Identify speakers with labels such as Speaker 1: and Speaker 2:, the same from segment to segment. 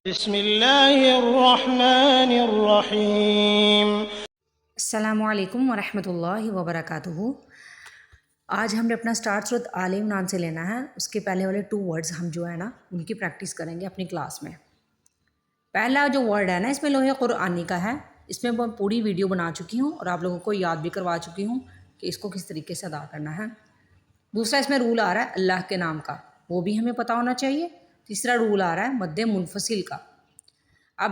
Speaker 1: بسم اللہ الرحمن الرحیم۔
Speaker 2: السلام علیکم ورحمۃ اللہ وبرکاتہ۔ آج ہم نے اپنا سٹارٹ سورۃ آل عمران سے لینا ہے۔ اس کے پہلے والے 2 ورڈز ہم جو ہے نا ان کی پریکٹس کریں گے اپنی کلاس میں۔ پہلا جو ورڈ ہے نا اس میں لوح قرآنی کا ہے، اس میں میں پوری ویڈیو بنا چکی ہوں اور آپ لوگوں کو یاد بھی کروا چکی ہوں کہ اس کو کس طریقے سے ادا کرنا ہے۔ دوسرا اس میں رول آ رہا ہے اللہ کے نام کا، وہ بھی ہمیں پتہ ہونا چاہیے۔ تیسرا رول آ رہا ہے مد منفصل کا۔ اب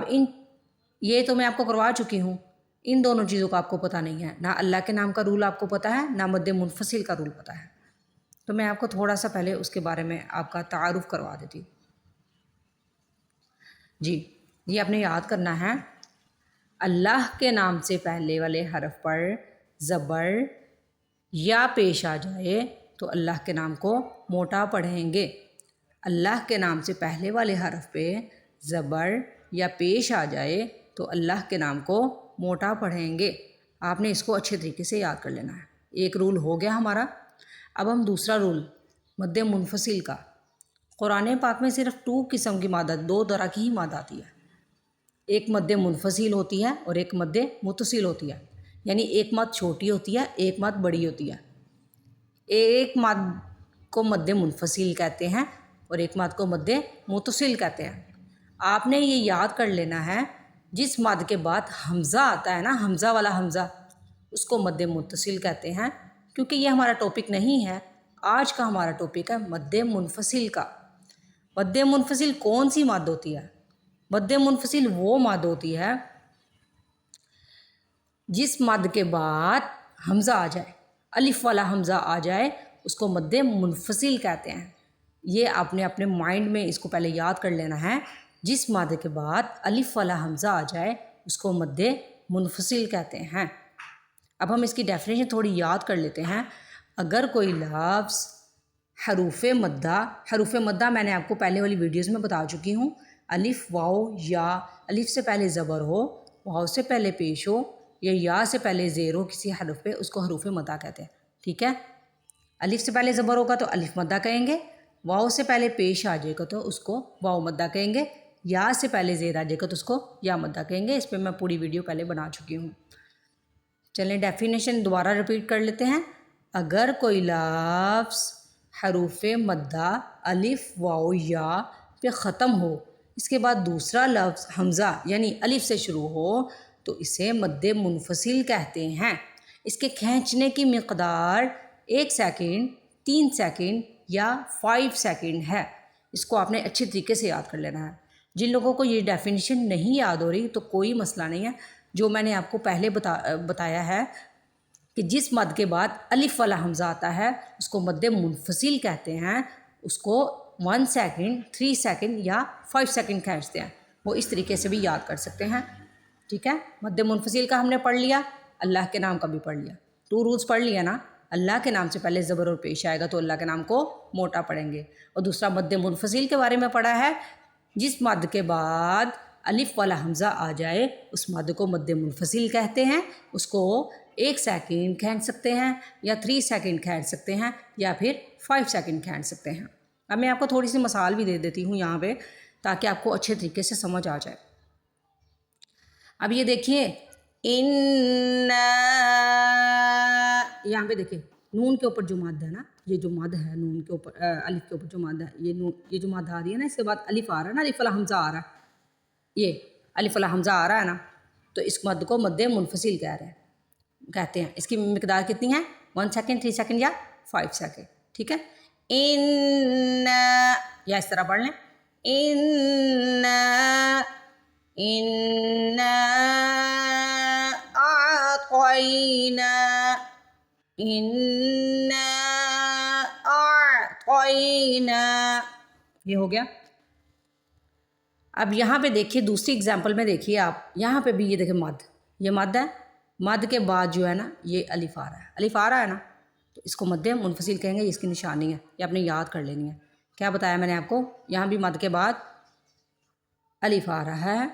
Speaker 2: یہ تو میں آپ کو کروا چکی ہوں، ان دونوں چیزوں کا آپ کو پتہ نہیں ہے، نہ اللہ کے نام کا رول آپ کو پتہ ہے، نہ مد منفصل کا رول پتہ ہے۔ تو میں آپ کو تھوڑا سا پہلے اس کے بارے میں آپ کا تعارف کروا دیتی ہوں۔ جی، یہ آپ نے یاد کرنا ہے، اللہ کے نام سے پہلے والے حرف پر زبر یا پیش آ جائے تو اللہ کے نام کو موٹا پڑھیں گے۔ اللہ کے نام سے پہلے والے حرف پہ زبر یا پیش آ جائے تو اللہ کے نام کو موٹا پڑھیں گے۔ آپ نے اس کو اچھے طریقے سے یاد کر لینا ہے۔ ایک رول ہو گیا ہمارا۔ اب ہم دوسرا رول مد منفصل کا۔ قرآن پاک میں صرف 2 قسم کی مد، 2 طرح کی ہی مد آتی ہے۔ ایک مد منفصل ہوتی ہے اور ایک مد متصل ہوتی ہے، یعنی ایک مد چھوٹی ہوتی ہے، ایک مد بڑی ہوتی ہے۔ ایک مد کو مد منفصل کہتے ہیں اور ایک مد کو مد متصل کہتے ہیں۔ آپ نے یہ یاد کر لینا ہے، جس مد کے بعد حمزہ آتا ہے نا، حمزہ والا حمزہ، اس کو مد متصل کہتے ہیں۔ کیونکہ یہ ہمارا ٹاپک نہیں ہے، آج کا ہمارا ٹاپک ہے مد منفصل کا۔ مد منفصل کون سی مد ہوتی ہے؟ مد منفصل وہ مد ہوتی ہے جس مد کے بعد حمزہ آ جائے، الف والا حمزہ آ جائے، اس کو مد منفصل کہتے ہیں۔ یہ آپ نے اپنے مائنڈ میں اس کو پہلے یاد کر لینا ہے، جس مد کے بعد الف والا حمزہ آ جائے اس کو مد منفصل کہتے ہیں۔ اب ہم اس کی ڈیفینیشن تھوڑی یاد کر لیتے ہیں۔ اگر کوئی لفظ حروف مدہ میں نے آپ کو پہلے والی ویڈیوز میں بتا چکی ہوں، الف واو یا، الف سے پہلے زبر ہو، واو سے پہلے پیش ہو یا سے پہلے زیر ہو کسی حرف پہ، اس کو حروف مدہ کہتے ہیں۔ ٹھیک ہے، الف سے پہلے زبر ہوگا تو الف مدہ کہیں گے، واو سے پہلے پیش آ جائے گا تو اس کو واو مدہ کہیں گے، یا سے پہلے زیر آ جائے گا تو اس کو یا مدہ کہیں گے۔ اس پہ میں پوری ویڈیو پہلے بنا چکی ہوں۔ چلیں ڈیفینیشن دوبارہ رپیٹ کر لیتے ہیں۔ اگر کوئی لفظ حروف مدہ الف واو یا پہ ختم ہو، اس کے بعد دوسرا لفظ حمزہ یعنی الف سے شروع ہو تو اسے مد منفصل کہتے ہیں۔ اس کے کھینچنے کی مقدار 1 سیکنڈ، 3 سیکنڈ یا 5 سیکنڈ ہے۔ اس کو آپ نے اچھے طریقے سے یاد کر لینا ہے۔ جن لوگوں کو یہ ڈیفینیشن نہیں یاد ہو رہی تو کوئی مسئلہ نہیں ہے، جو میں نے آپ کو پہلے بتایا ہے کہ جس مد کے بعد الف والا حمزہ آتا ہے اس کو مد منفصل کہتے ہیں، اس کو 1 سیکنڈ، 3 سیکنڈ یا 5 سیکنڈ کھینچتے ہیں۔ وہ اس طریقے سے بھی یاد کر سکتے ہیں۔ ٹھیک ہے، مد منفصل کا ہم نے پڑھ لیا، اللہ کے نام کا بھی پڑھ لیا۔ 2 رولز پڑھ لیا نا، اللہ کے نام سے پہلے زبر اور پیش آئے گا تو اللہ کے نام کو موٹا پڑھیں گے، اور دوسرا مد منفصل کے بارے میں پڑھا ہے، جس مد کے بعد الف والا حمزہ آ جائے اس مد کو مد منفصل کہتے ہیں۔ اس کو 1 سیکنڈ کھینچ سکتے ہیں یا 3 سیکنڈ کھینچ سکتے ہیں یا پھر 5 سیکنڈ کھینچ سکتے ہیں۔ اب میں آپ کو تھوڑی سی مثال بھی دے دیتی ہوں یہاں پہ تاکہ آپ کو اچھے طریقے سے سمجھ آ جائے۔ اب یہ دیکھیے، یہاں پہ دیکھیں نون کے اوپر جو مد ہے نا، یہ جو مد ہے نون کے اوپر، الف کے اوپر جو مد ہے، یہ جو مد آ رہی ہے نا، اس کے بعد الف آ رہا ہے نا، الف والا حمزہ آ رہا ہے، یہ الف والا حمزہ آ رہا ہے نا، تو اس مد کو مد منفصل کہتے ہیں۔ اس کی مقدار کتنی ہے؟ 1 سیکنڈ، 3 سیکنڈ یا 5 سیکنڈ۔ ٹھیک ہے، یا اس طرح پڑھ لیں، یہ ہو گیا۔ اب یہاں پہ دیکھیے دوسری اگزامپل میں دیکھیے آپ، یہاں پہ بھی یہ دیکھیں مد، یہ مد ہے، مد کے بعد جو ہے نا یہ الف آ رہا ہے، الف آ رہا ہے نا، تو اس کو مد منفصل کہیں گے، یہ اس کی نشانی ہے، یہ آپ نے یاد کر لینی ہے۔ کیا بتایا میں نے آپ کو؟ یہاں بھی مد کے بعد الف آ رہا ہے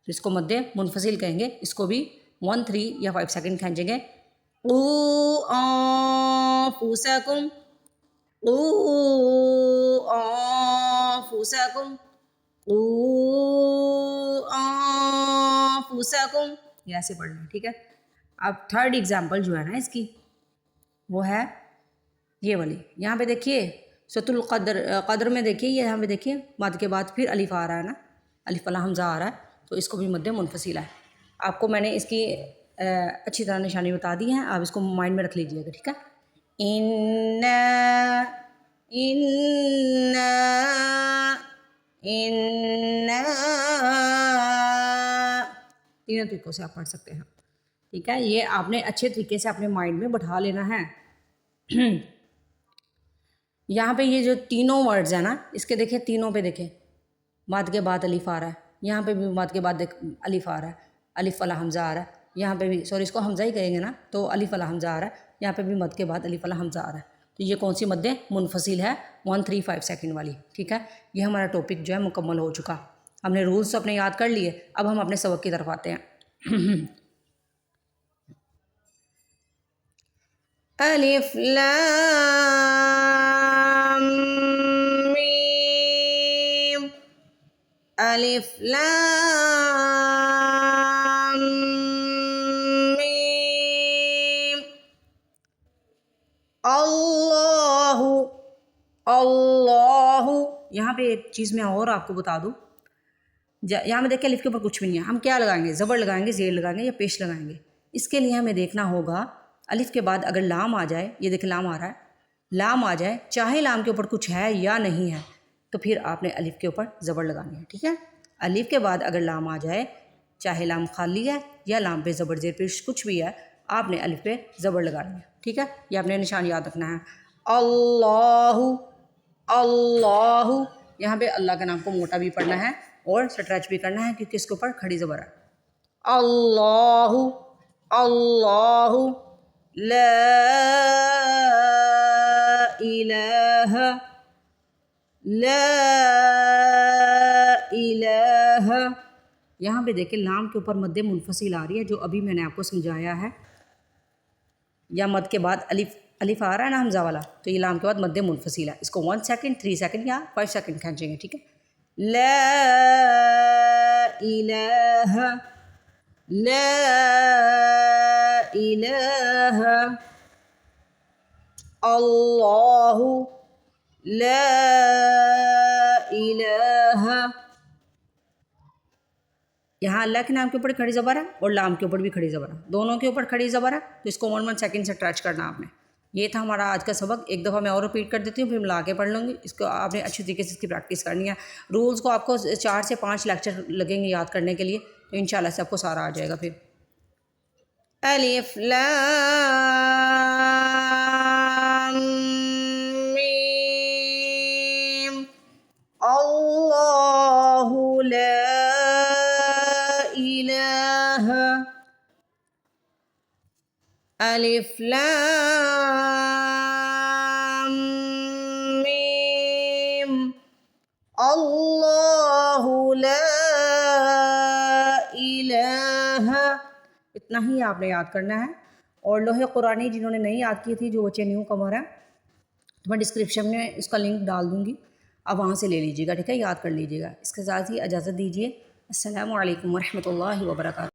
Speaker 2: تو اس کو مد منفصل کہیں گے، اس کو بھی 1، 3 یا 5 سیکنڈ کھینچیں گے۔ انفسکم، انفسکم، انفسکم، یہ ایسے پڑھنا ہے، ٹھیک ہے. اب تھرڈ ایگزامپل جو ہے نا اس کی وہ ہے یہ والی. یہاں پہ دیکھیے سورۃ القدر، قدر میں دیکھیے یہاں پہ دیکھیے مد کے بعد پھر الف آ رہا ہے نا، الف والا حمزہ آ رہا ہے، تو اس کو بھی مد منفصل ہے. آپ کو میں نے اس کی اچھی طرح نشانی بتا دی ہے، آپ اس کو مائنڈ میں رکھ لیجیے گا، ٹھیک ہے. تینوں طریقوں سے آپ پڑھ سکتے ہیں، ٹھیک ہے. یہ آپ نے اچھے طریقے سے اپنے مائنڈ میں بٹھا لینا ہے. یہاں پہ یہ جو تینوں ورڈز ہیں نا اس کے دیکھیں، تینوں پہ دیکھیں مد کے بعد الف آ رہا ہے، یہاں پہ بھی مد کے بعد الف آ رہا ہے، الف والا حمزہ آ رہا ہے، یہاں پہ بھی سوری اس کو حمزہ ہی کہیں گے نا، تو الف والا حمزہ آ رہا ہے، یہاں پہ بھی مد کے بعد الف والا حمزہ آ رہا ہے. تو یہ کون سی مد منفصل ہے؟ 135 سیکنڈ والی، ٹھیک ہے. یہ ہمارا ٹاپک جو ہے مکمل ہو چکا. ہم نے رولز اپنے یاد کر لیے، اب ہم اپنے سبق کی طرف آتے ہیں. الف لام میم، الف لام میم. اللہ، اللہ. یہاں پہ ایک چیز میں اور آپ کو بتا دوں، یہاں میں دیکھیں الف کے اوپر کچھ بھی نہیں ہے، ہم کیا لگائیں گے؟ زبر لگائیں گے، زیر لگائیں گے یا پیش لگائیں گے؟ اس کے لیے ہمیں دیکھنا ہوگا الف کے بعد اگر لام آ جائے، یہ دیکھیں لام آ رہا ہے، لام آ جائے چاہے لام کے اوپر کچھ ہے یا نہیں ہے تو پھر آپ نے الف کے اوپر زبر لگانی ہے، ٹھیک ہے. الف کے بعد اگر لام آ جائے چاہے لام خالی ہے یا لام پہ زبر زیر پیش کچھ بھی ہے، آپ نے الف پہ زبر لگانی ہے، ٹھیک ہے. یہ آپ نے نشان یاد رکھنا ہے. اللہ، اللہ. یہاں پہ اللہ کے نام کو موٹا بھی پڑھنا ہے اور سٹریچ بھی کرنا ہے کیونکہ اس کے اوپر کھڑی زبر ہے. اللہ، اللہ. لا الہ، لا الہ. یہاں پہ دیکھیں لام کے اوپر مد منفصل آ رہی ہے جو ابھی میں نے آپ کو سمجھایا ہے، یا مد کے بعد الف آ رہا ہے نا حمزہ والا، تو یہ لام کے بعد مد منفصل ہے. اس کو 1 سیکنڈ 3 سیکنڈ یا 5 سیکنڈ کھینچیں گے، ٹھیک ہے. لا الہ، لا الہ. اللہ، لا الہ. یہاں اللہ کے نام کے اوپر کھڑی زبر ہے اور لام کے اوپر بھی کھڑی زبر ہے، دونوں کے اوپر کھڑی زبر ہے، تو اس کو 1 سیکنڈ سے ٹچ کرنا آپ نے. یہ تھا ہمارا آج کا سبق. ایک دفعہ میں اور رپیٹ کر دیتی ہوں، پھر ملا کے پڑھ لوں گی. اس کو آپ نے اچھی طریقے سے اس کی پریکٹس کرنی ہے. رولز کو آپ کو 4 سے 5 لیکچر لگیں گے یاد کرنے کے لیے، تو انشاءاللہ سے آپ کو سارا آ جائے گا. پھر الف لام میم، اللہ لا الہ. الف لام میم، اللہ لا الہ. اتنا ہی آپ نے یاد کرنا ہے. اور لوح قرآنی جنہوں نے نہیں یاد کی تھی، جو بچے نیو کمر ہیں، تو میں ڈسکرپشن میں اس کا لنک ڈال دوں گی، آپ وہاں سے لے لیجیے گا، ٹھیک ہے. یاد کر لیجیے گا. اس کے ساتھ ہی اجازت دیجیے. السلام علیکم ورحمۃ اللہ وبرکاتہ.